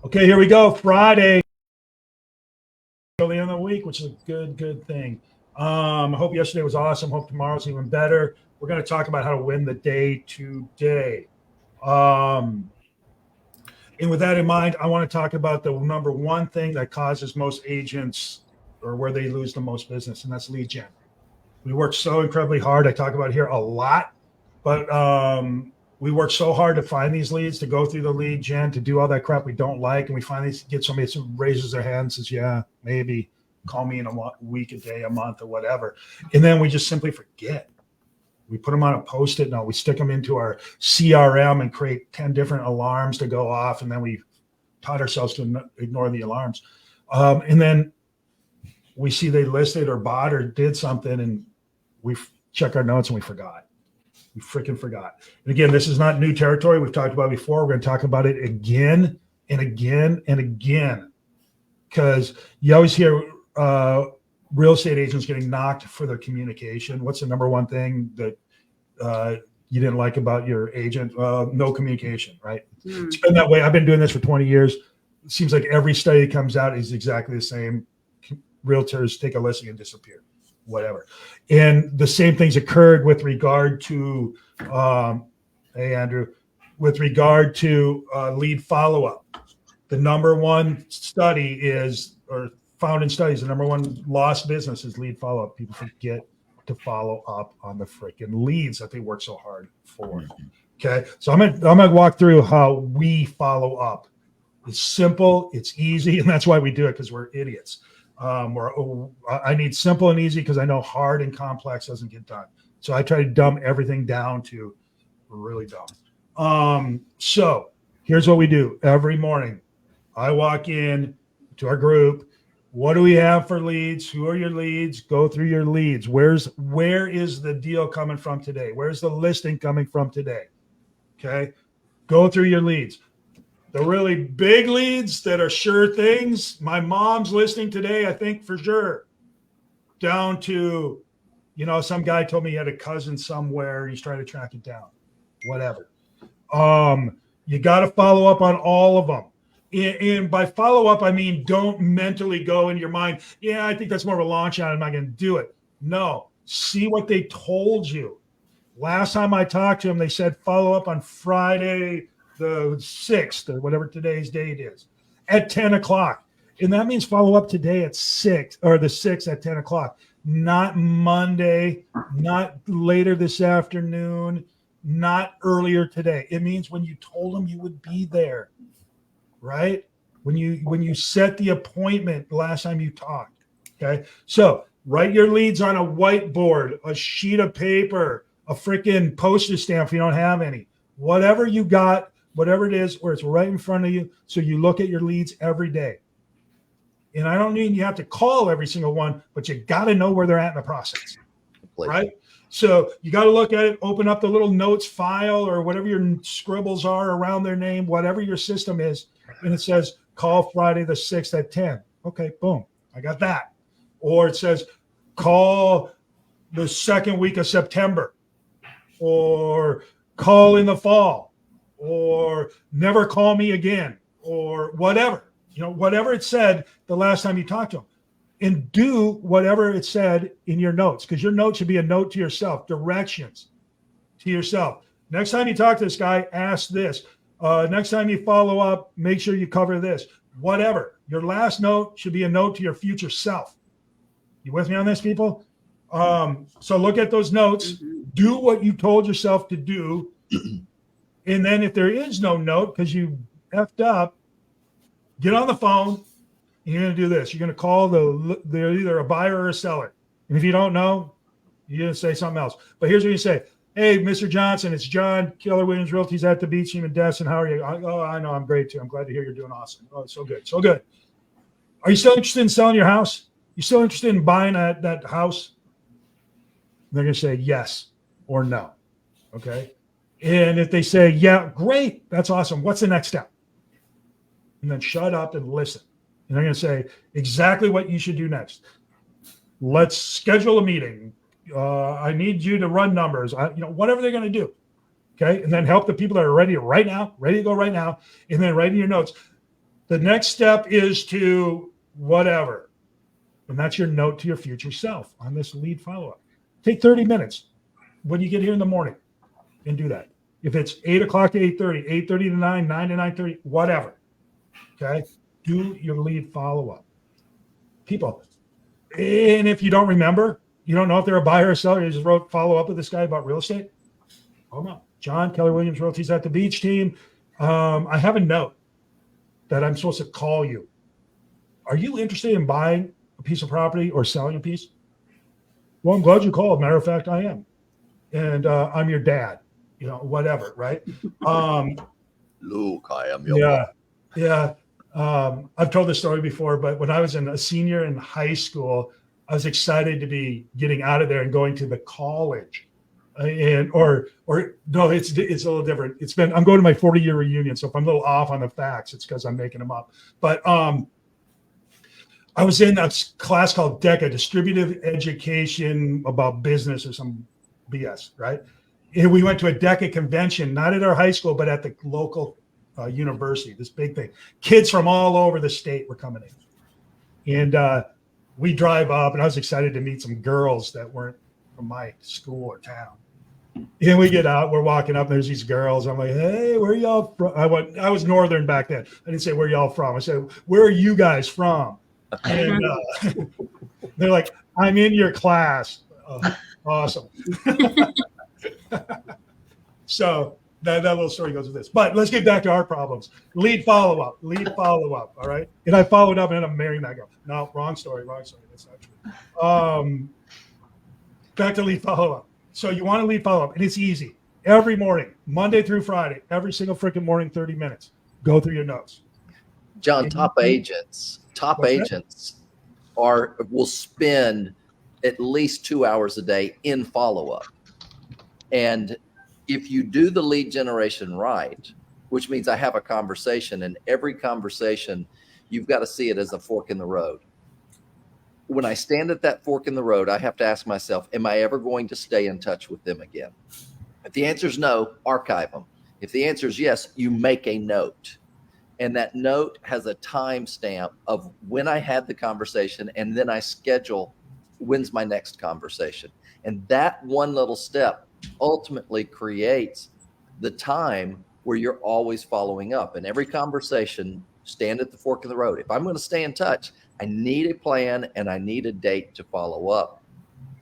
Okay, here we go. Friday, early in the week, which is a good thing. I hope yesterday was awesome. Hope tomorrow's even better. We're going to talk about how to win the day today. Um, and with that in mind, I want to talk about the number one thing that causes most agents or where they lose the most business, and that's lead gen. We work so incredibly hard. I talk about it here a lot, but we work so hard to find these leads, to go through the lead gen, to do all that crap we don't like. And we finally get somebody who raises their hand and says, yeah, maybe call me in a week, a day, a month, or whatever. And then we just simply forget. We put them on a Post-it note. We stick them into our CRM and create 10 different alarms to go off. And then we taught ourselves to ignore the alarms. And then we see they listed or bought or did something, and we check our notes and we forgot. We freaking forgot. And again, this is not new territory. We've talked about it before. We're going to talk about it again and again and again, because you always hear real estate agents getting knocked for their communication. What's the number one thing that you didn't like about your agent? No communication, right? It's been that way. I've been doing this for 20 years. It seems like every study that comes out is exactly the same. Realtors take a listing and disappear, whatever. And the same things occurred with regard to, hey, Andrew, with regard to lead follow-up. The number one study is, or found in studies, the number one lost business is lead follow-up. People forget to follow up on the freaking leads that they work so hard for. Okay, so I'm gonna walk through how we follow up. It's simple, it's easy, and that's why we do it, because we're idiots. I need simple and easy because I know hard and complex doesn't get done. So I try to dumb everything down to really dumb. So here's what we do every morning. I walk in to our group. What do we have for leads? Who are your leads? Go through your leads. Where is the deal coming from today? Where's the listing coming from today? Okay. Go through your leads. The really big leads that are sure things. My mom's listing today, I think for sure. Down to, some guy told me he had a cousin somewhere. He's trying to track it down. Whatever. You got to follow up on all of them. And by follow up, I mean, don't mentally go in your mind, yeah, I think that's more of a long shot. I'm not going to do it. No, see what they told you. Last time I talked to them, they said follow up on Friday, the 6th, or whatever today's date is, at 10 o'clock. And that means follow up today at 6, or the 6th at 10 o'clock, not Monday, not later this afternoon, not earlier today. It means when you told them you would be there, right? When you set the appointment the last time you talked, okay? So write your leads on a whiteboard, a sheet of paper, a freaking postage stamp if you don't have any. Whatever you got, whatever it is, where it's right in front of you, so you look at your leads every day. And I don't mean you have to call every single one, but you got to know where they're at in the process, right? So you got to look at it, open up the little notes file or whatever your scribbles are around their name, whatever your system is, and it says, call Friday the 6th at 10. Okay, boom, I got that. Or it says, call the second week of September, or call in the fall, or never call me again, or whatever, whatever it said the last time you talked to them, and do whatever it said in your notes, because your note should be a note to yourself, directions to yourself. Next time you talk to this guy, ask this. Next time you follow up, make sure you cover this. Whatever. Your last note should be a note to your future self. You with me on this, people? So look at those notes. Do what you told yourself to do. And then if there is no note because you effed up, get on the phone and you're going to do this. You're going to call they're either a buyer or a seller. And if you don't know, you're going to say something else. But here's what you say. Hey, Mr. Johnson, it's John, Keller Williams Realty's at the beach team in Destin. How are you? Oh, I know. I'm great, too. I'm glad to hear you're doing awesome. Oh, so good. So good. Are you still interested in selling your house? You still interested in buying that house? They're going to say yes or no. Okay. And if they say, yeah, great, that's awesome. What's the next step? And then shut up and listen. And they're going to say exactly what you should do next. Let's schedule a meeting. I need you to run numbers. Whatever they're going to do. Okay. And then help the people that are ready to go right now. And then write in your notes. The next step is to whatever. And that's your note to your future self on this lead follow-up. Take 30 minutes when you get here in the morning and do that. If it's 8 o'clock to 8:30, 8:30 to 9, 9 to 9:30, whatever. Okay? Do your lead follow-up. People. And if you don't remember, you don't know if they're a buyer or seller, you just wrote follow up with this guy about real estate. Hold on. John, Keller Williams Realty's at the beach team. I have a note that I'm supposed to call you. Are you interested in buying a piece of property or selling a piece? Well, I'm glad you called. Matter of fact, I am. And I'm your dad, whatever, right? Luke, I am your Yeah. Yeah. I've told this story before, but when I was a senior in high school, I was excited to be getting out of there and going to the college. Or no, it's a little different. I'm going to my 40-year reunion. So if I'm a little off on the facts, it's because I'm making them up. But I was in a class called DECA, Distributive Education about Business or some BS, right? And we went to a DECA convention, not at our high school, but at the local university, this big thing. Kids from all over the state were coming in. And we drive up, and I was excited to meet some girls that weren't from my school or town. And we get out, we're walking up, and there's these girls. I'm like, hey, where are y'all from? I was Northern back then. I didn't say, where y'all from? I said, where are you guys from? And they're like, I'm in your class. Oh, awesome. So that little story goes with this. But let's get back to our problems. Lead follow-up. All right. And I followed up and I'm marrying that girl. No, wrong story. That's not true. Back to lead follow-up. So you want to lead follow-up, and it's easy. Every morning, Monday through Friday, every single freaking morning, 30 minutes. Go through your notes. John, top agents will spend at least 2 hours a day in follow-up. And if you do the lead generation right, which means I have a conversation, and every conversation, you've got to see it as a fork in the road. When I stand at that fork in the road, I have to ask myself, am I ever going to stay in touch with them again? If the answer is no, archive them. If the answer is yes, you make a note. And that note has a timestamp of when I had the conversation, and then I schedule when's my next conversation. And that one little step ultimately creates the time where you're always following up. And every conversation, stand at the fork of the road. If I'm going to stay in touch, I need a plan and I need a date to follow up.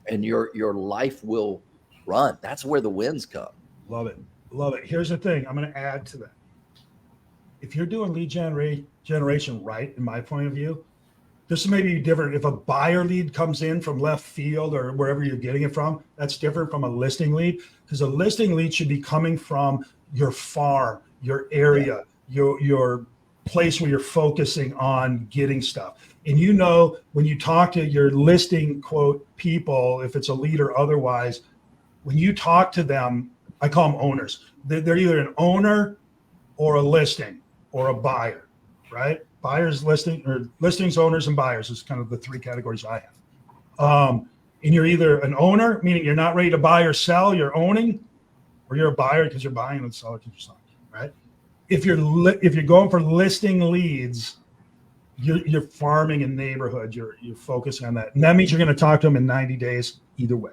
And your life will run. That's where the wins come. Love it. Here's the thing. I'm going to add to that. If you're doing lead generation right, in my point of view, this may be different. If a buyer lead comes in from left field or wherever you're getting it from, that's different from a listing lead, because a listing lead should be coming from your farm, your area, your place where you're focusing on getting stuff. And when you talk to your listing quote people, if it's a lead or otherwise, when you talk to them, I call them owners. They're either an owner or a listing or a buyer, right? Buyers, listings, owners, and buyers is kind of the three categories I have. And you're either an owner, meaning you're not ready to buy or sell, you're owning, or you're a buyer because you're buying and selling because you're selling, right? If you're going for listing leads, you're farming a neighborhood. You're focusing on that, and that means you're going to talk to them in 90 days either way.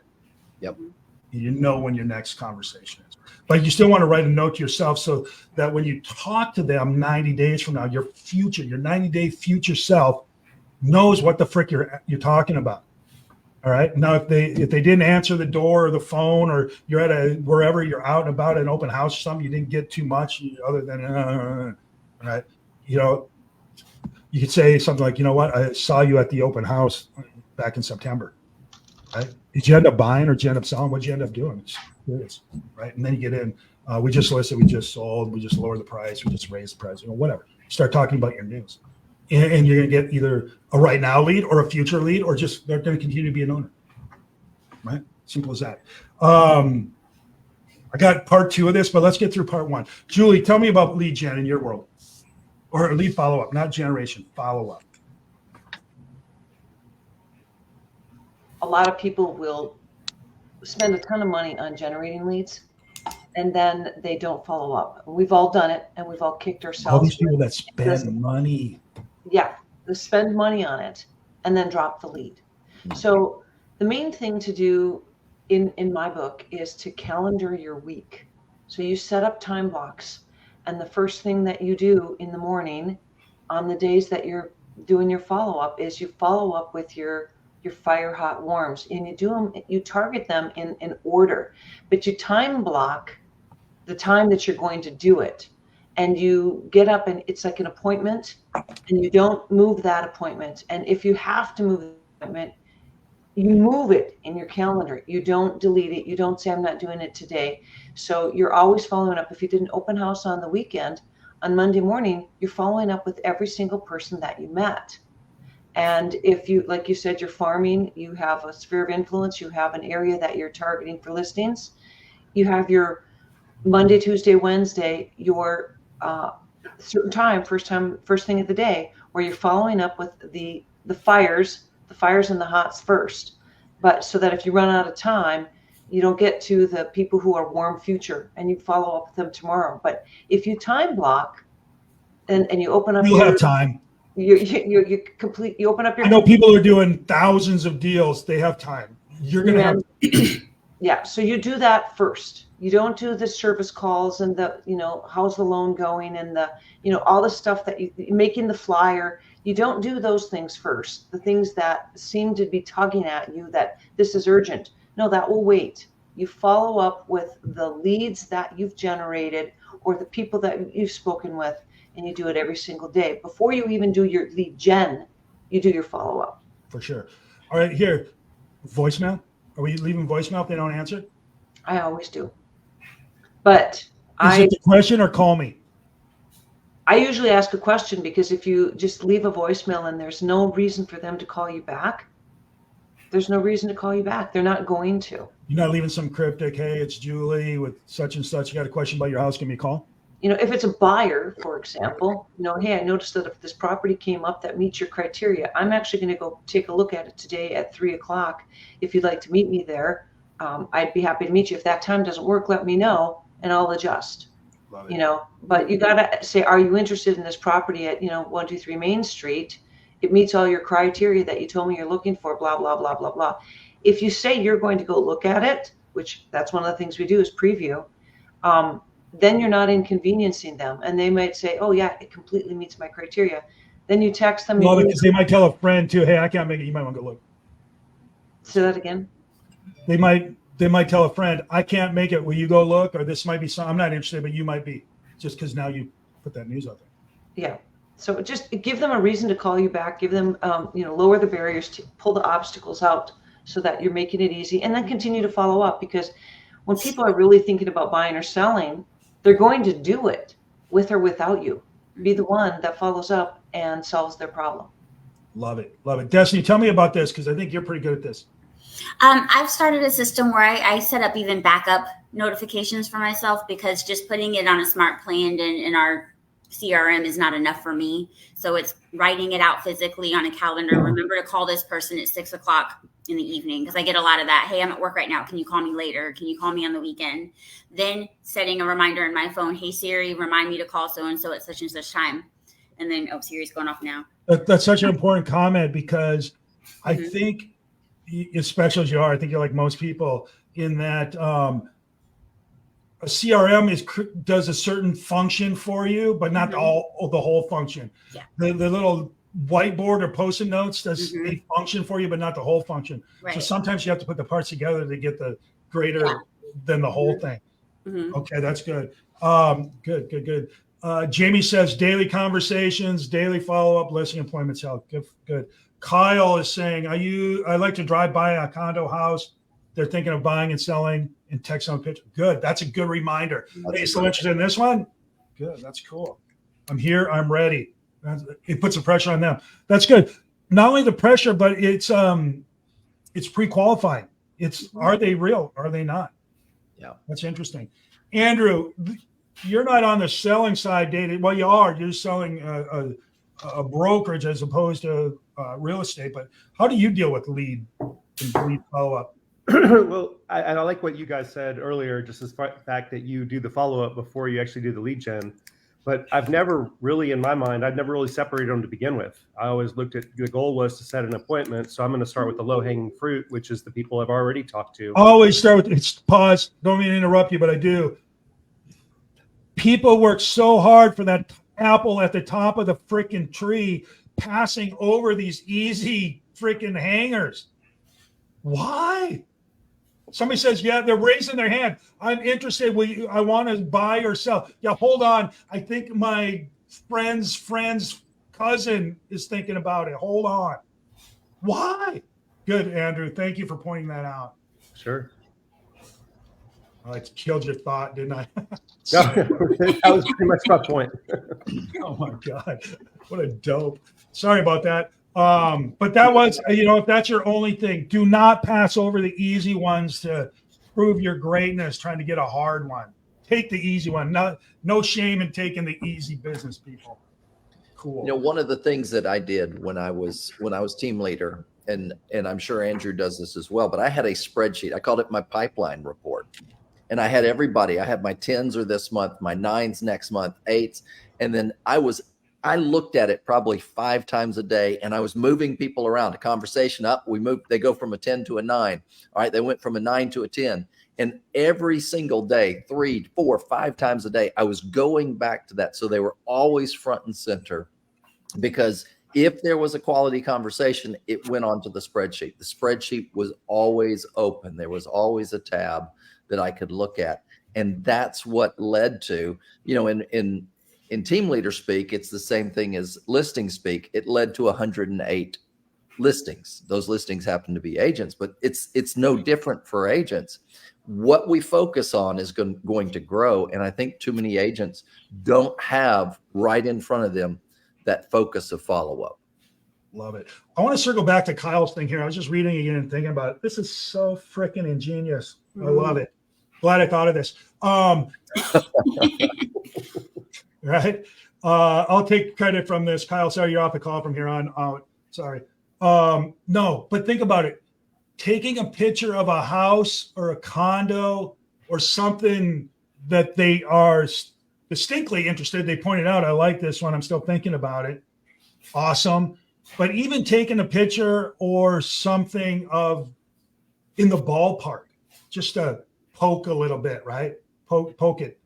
Yep. You know when your next conversation is, but you still want to write a note to yourself so that when you talk to them 90 days from now, your 90-day future self knows what the frick you're talking about. All right. Now, if they didn't answer the door or the phone, or you're at wherever you're out and about an open house or something, you didn't get too much other than, right. You could say something like, you know what, I saw you at the open house back in September. Right. Did you end up buying or did you end up selling? What did you end up doing? It's curious, right? And then you get in, we just listed, we just sold, we just lowered the price, we just raised the price, whatever. Start talking about your news. And you're going to get either a right now lead or a future lead, or just they're going to continue to be an owner, right? Simple as that. I got part 2 of this, but let's get through part 1. Julie, tell me about lead gen in your world, or lead follow-up, not generation, follow-up. A lot of people will spend a ton of money on generating leads, and then they don't follow up. We've all done it, and we've all kicked ourselves. All these people that spend money. Yeah, they spend money on it and then drop the lead. So the main thing to do in my book is to calendar your week. So you set up time blocks, and the first thing that you do in the morning on the days that you're doing your follow-up is you follow up with your fire hot warms, and you target them in order, but you time block the time that you're going to do it, and you get up, and it's like an appointment, and you don't move that appointment. And if you have to move the appointment, you move it in your calendar. You don't delete it. You don't say, I'm not doing it today. So you're always following up. If you did an open house on the weekend, on Monday morning, you're following up with every single person that you met. And if you, like you said, you're farming, you have a sphere of influence, you have an area that you're targeting for listings, you have your Monday, Tuesday, Wednesday, your certain time, first thing of the day, where you're following up with the fires and the hots first. But so that if you run out of time, you don't get to the people who are warm future, and you follow up with them tomorrow. But if you time block and you open up, You'll have time. You open up your. I know people are doing thousands of deals. They have time. You're going to have. Yeah. So you do that first. You don't do the service calls and the, how's the loan going, and the, all the stuff that making the flyer. You don't do those things first. The things that seem to be tugging at you that this is urgent. No, that will wait. You follow up with the leads that you've generated or the people that you've spoken with, and you do it every single day. Before you even do your lead gen, you do your follow up. For sure. All right, here, voicemail. Are we leaving voicemail if they don't answer? I always do. But Is it the question or call me? I usually ask a question, because if you just leave a voicemail and there's no reason for them to call you back, there's no reason to call you back. They're not going to. You're not leaving some cryptic, hey, it's Julie with such and such. You got a question about your house, give me a call. If it's a buyer, for example, hey, I noticed that if this property came up that meets your criteria, I'm actually going to go take a look at it today at 3:00. If you'd like to meet me there, I'd be happy to meet you. If that time doesn't work, let me know and I'll adjust. But you got to say, are you interested in this property at, 123 Main Street? It meets all your criteria that you told me you're looking for, blah, blah, blah, blah, blah. If you say you're going to go look at it, which that's one of the things we do is preview, then you're not inconveniencing them. And they might say, oh yeah, it completely meets my criteria. Then you text them. Well, because they might tell a friend too, hey, I can't make it. You might want to go look. Say that again. They might tell a friend, I can't make it. Will you go look? Or this might be I'm not interested, but you might be, just because now you put that news out there. Yeah. So just give them a reason to call you back. Give them, lower the barriers, to pull the obstacles out so that you're making it easy, and then continue to follow up, because when people are really thinking about buying or selling, they're going to do it with or without you. Be the one that follows up and solves their problem. Love it. Love it. Destiny, tell me about this, because I think you're pretty good at this. I've started a system where I set up even backup notifications for myself, because just putting it on a smart plan in our CRM is not enough for me. So it's writing it out physically on a calendar. Remember to call this person at 6:00 in the evening, because I get a lot of that. Hey, I'm at work right now. Can you call me later? Can you call me on the weekend? Then setting a reminder in my phone. Hey, Siri, remind me to call so-and-so at such and such time. And then, Siri's going off now. That's such an important comment, because I think, as special as you are, I think you're like most people in that a CRM does a certain function for you, but not the whole function. Yeah. The little whiteboard or Post-it notes does a function for you, but not the whole function. Right. So sometimes you have to put the parts together to get the greater than the whole thing. Okay, that's good. Good. Jamie says daily conversations, daily follow-up, listing appointments help. Good. Kyle is saying, I like to drive by a condo house. They're thinking of buying and selling, and text on a picture. Good. That's a good reminder. Are you still interested in this one? Good. That's cool. I'm here. I'm ready. It puts some pressure on them. That's good. Not only the pressure, but it's pre-qualifying. It's are they real? Are they not? Yeah. That's interesting. Andrew, you're not on the selling side, dated. Well, you are. You're selling a brokerage as opposed to real estate. But how do you deal with lead follow-up? Well, I like what you guys said earlier, just as fact that you do the follow-up before you actually do the lead gen. But I've never really, in my mind, I've never really separated them to begin with. I always looked at, the goal was to set an appointment. So I'm going to start with the low-hanging fruit, which is the people I've already talked to. Always start with pause. Don't mean to interrupt you, but I do. People work so hard for that apple at the top of the freaking tree, passing over these easy freaking hangers. Why? Somebody says, yeah, they're raising their hand. I'm interested. I want to buy or sell. Yeah, hold on. I think my friend's cousin is thinking about it. Hold on. Why? Good, Andrew. Thank you for pointing that out. Sure. I killed your thought, didn't I? No, that was pretty much my point. Oh my God. What a dope. Sorry about that. But that was, if that's your only thing, do not pass over the easy ones to prove your greatness trying to get a hard one. Take the easy one. No shame in taking the easy business, people. Cool. One of the things that I did when I was team leader, and I'm sure Andrew does this as well, but I had a spreadsheet. I called it my pipeline report. And I had everybody. I had my 10s are this month, my 9s next month, 8s. And then I looked at it probably 5 times a day, and I was moving people around. A conversation up, they go from a 10 to a 9. All right, they went from a 9 to a 10. And every single day, 3, 4, 5 times a day, I was going back to that. So they were always front and center, because if there was a quality conversation, it went onto the spreadsheet. The spreadsheet was always open. There was always a tab that I could look at. And that's what led to, in team leader speak, it's the same thing as listing speak. It led to 108 listings. Those listings happen to be agents, but it's no different for agents. What we focus on is going to grow. And I think too many agents don't have right in front of them that focus of follow-up. Love it. I want to circle back to Kyle's thing here. I was just reading again and thinking about it. This is so freaking ingenious. I love it. Glad I thought of this. Right. I'll take credit from this. Kyle, sorry, you're off the call from here on out. Sorry. No, but think about it. Taking a picture of a house or a condo or something that they are distinctly interested. They pointed out, I like this one. I'm still thinking about it. Awesome. But even taking a picture or something in the ballpark, just to poke a little bit, right? Poke it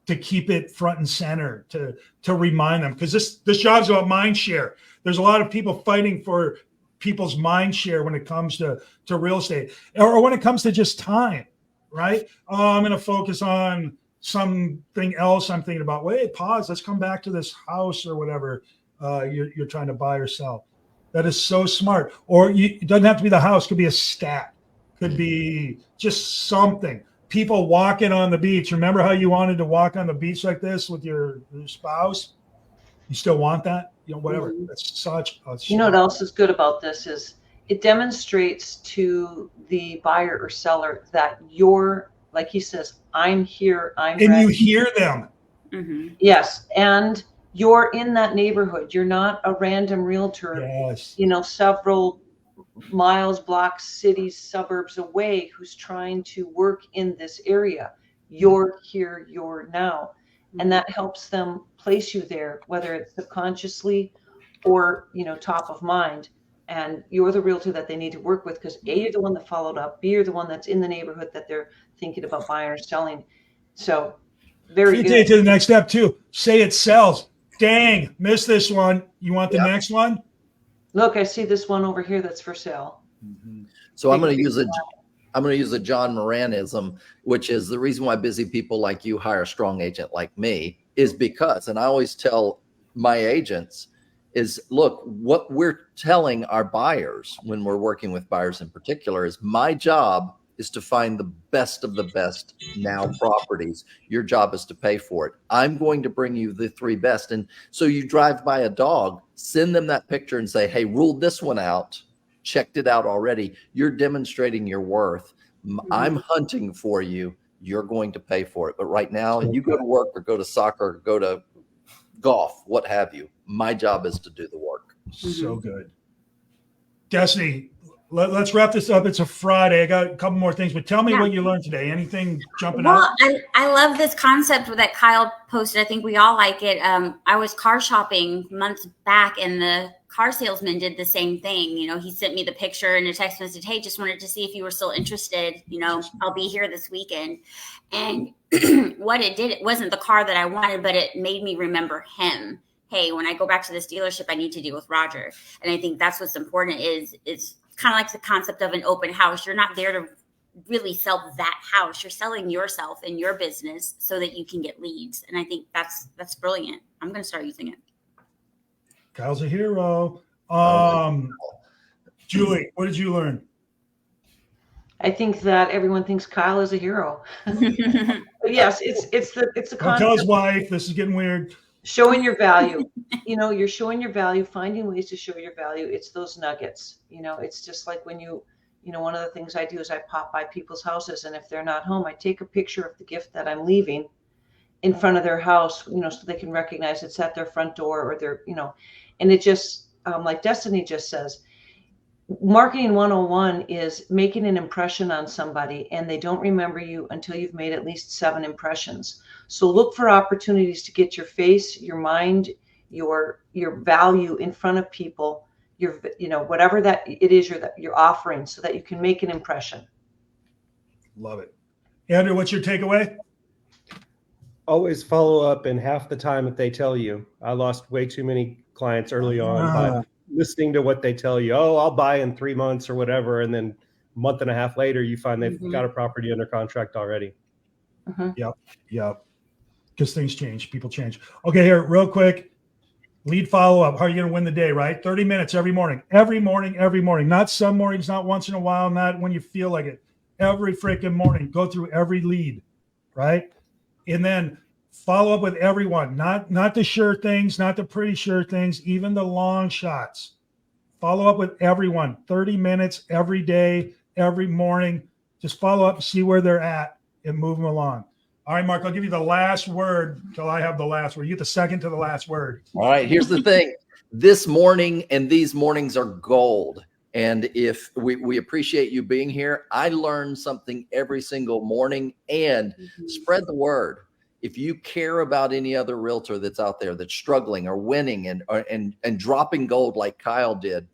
to keep it front and center, to remind them, because this job's about mind share. There's a lot of people fighting for people's mind share when it comes to real estate, or when it comes to just time, right? I'm going to focus on something else I'm thinking about. Wait, pause. Let's come back to this house or whatever you're trying to buy or sell. That is so smart. Or it doesn't have to be the house. It could be a stat. Could be just something. People walking on the beach. Remember how you wanted to walk on the beach like this with your spouse? You still want that? Whatever. That's such a what else is good about this is it demonstrates to the buyer or seller that you're, like he says, I'm here, I'm and ready. You hear them. Mm-hmm. Yes. And you're in that neighborhood. You're not a random realtor, Yes. Several miles, blocks, cities, suburbs away who's trying to work in this area. You're here, you're now. And that helps them place you there, whether it's subconsciously or, top of mind. And you're the realtor that they need to work with, because A, you're the one that followed up, B, you're the one that's in the neighborhood that they're thinking about buying or selling. So very good. You take it to the next step too. Say it sells. Dang, missed this one. You want the next one? Look, I see this one over here that's for sale. So I'm going to use a John Moranism, which is the reason why busy people like you hire a strong agent like me, is because, and I always tell my agents is, look, what we're telling our buyers when we're working with buyers in particular is my job is to find the best of the best now properties. Your job is to pay for it. I'm going to bring you the 3 best. And so you drive by a dog, send them that picture and say, hey, ruled this one out, checked it out already. You're demonstrating your worth. I'm hunting for you. You're going to pay for it. But right now, you go to work or go to soccer, or go to golf, what have you. My job is to do the work. So good. Destiny, Let's wrap this up. It's a Friday. I got a couple more things, but tell me Yeah. what you learned today. Anything jumping Well, out? I love this concept that Kyle posted. I think we all like it. I was car shopping months back, and the car salesman did the same thing. You know, he sent me the picture and a text message, hey, just wanted to see if you were still interested. You know, I'll be here this weekend. And what it did, it wasn't the car that I wanted, but it made me remember him. Hey, when I go back to this dealership, I need to deal with Roger. And I think that's what's important is kind of like the concept of an open house. You're not there to really sell that house. You're selling yourself and your business so that you can get leads. And I think that's brilliant. I'm going to start using it. Kyle's a hero. Julie, what did you learn? I think that everyone thinks Kyle is a hero. But yes, it's the Don't tell his concept. wife. This is getting weird. Showing your value. You know, you're showing your value, finding ways to show your value. It's those nuggets. You know, it's just like when you know, one of the things I do is I pop by people's houses, and if they're not home, I take a picture of the gift that I'm leaving in front of their house, you know, so they can recognize it's at their front door or their, you know, and it just, like Destiny just says, marketing 101 is making an impression on somebody, and they don't remember you until you've made at least 7 impressions. So look for opportunities to get your face, your mind, your value in front of people, your, you know, whatever that it is you're offering, so that you can make an impression. Love it. Andrew, what's your takeaway? Always follow up, and half the time if they tell you. I lost way too many clients early on by listening to what they tell you. Oh, I'll buy in 3 months or whatever, and then a month and a half later you find they've got a property under contract already. Yep. Because things change, people change. Okay, here, real quick. Lead follow-up. How are you going to win the day, right? 30 minutes every morning. Every morning. Not some mornings, not once in a while, not when you feel like it. Every freaking morning. Go through every lead, right? And then follow up with everyone. Not the sure things, not the pretty sure things, even the long shots. Follow up with everyone. 30 minutes every day, every morning. Just follow up and see where they're at and move them along. All right, Mark, I'll give you the last word until I have the last word. You get the second to the last word. All right, here's the thing. This morning and these mornings are gold. And if we appreciate you being here, I learn something every single morning, and spread the word. If you care about any other realtor that's out there that's struggling or winning and dropping gold like Kyle did,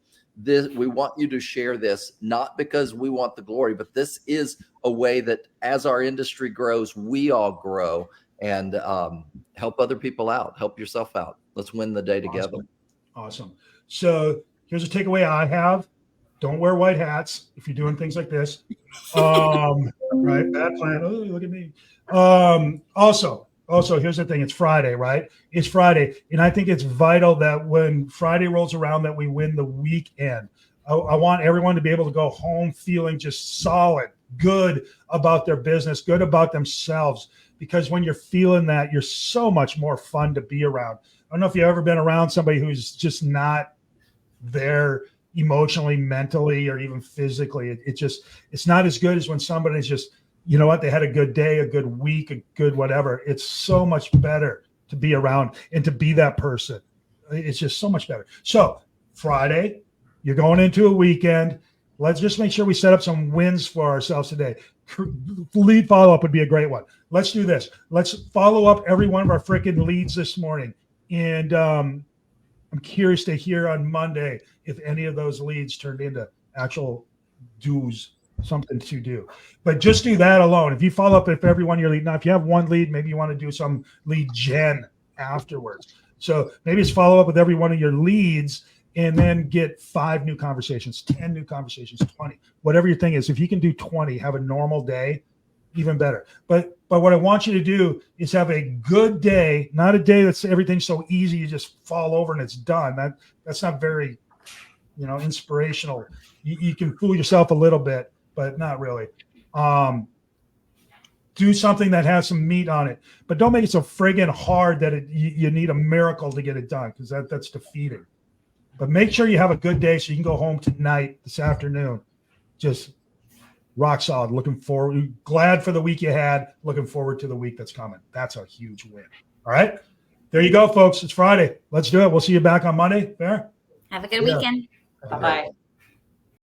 we want you to share this, not because we want the glory, but this is a way that as our industry grows, we all grow, and help other people out, help yourself out. Let's win the day together. Awesome. So here's a takeaway I have. Don't wear white hats if you're doing things like this. Right. Bad plan. Oh, look at me. Also, here's the thing. It's Friday, right? It's Friday. And I think it's vital that when Friday rolls around that we win the weekend. I want everyone to be able to go home feeling just solid, good about their business, good about themselves. Because when you're feeling that, you're so much more fun to be around. I don't know if you've ever been around somebody who's just not there emotionally, mentally, or even physically. It's not as good as when somebody's just, you know what, they had a good day, a good week, a good whatever. It's so much better to be around and to be that person. It's just so much better. So Friday, you're going into a weekend. Let's just make sure we set up some wins for ourselves today. Lead follow-up would be a great one. Let's do this. Let's follow up every one of our freaking leads this morning. And I'm curious to hear on Monday if any of those leads turned into actual do's, something to do. But just do that alone. If you follow up with every one of your lead, now if you have one lead, maybe you want to do some lead gen afterwards. So maybe it's follow up with every one of your leads and then get 5 new conversations, 10 new conversations, 20, whatever your thing is. If you can do 20, have a normal day, even better. But what I want you to do is have a good day, not a day that's everything's so easy you just fall over and it's done. That's not very, inspirational. You can fool yourself a little bit, but not really. Do something that has some meat on it, but don't make it so friggin' hard that you need a miracle to get it done, because that's defeating. But make sure you have a good day so you can go home tonight, this afternoon, just rock solid. Looking forward, glad for the week you had, looking forward to the week that's coming. That's a huge win. All right. There you go, folks. It's Friday. Let's do it. We'll see you back on Monday. Fair? Have a good weekend. Bye-bye.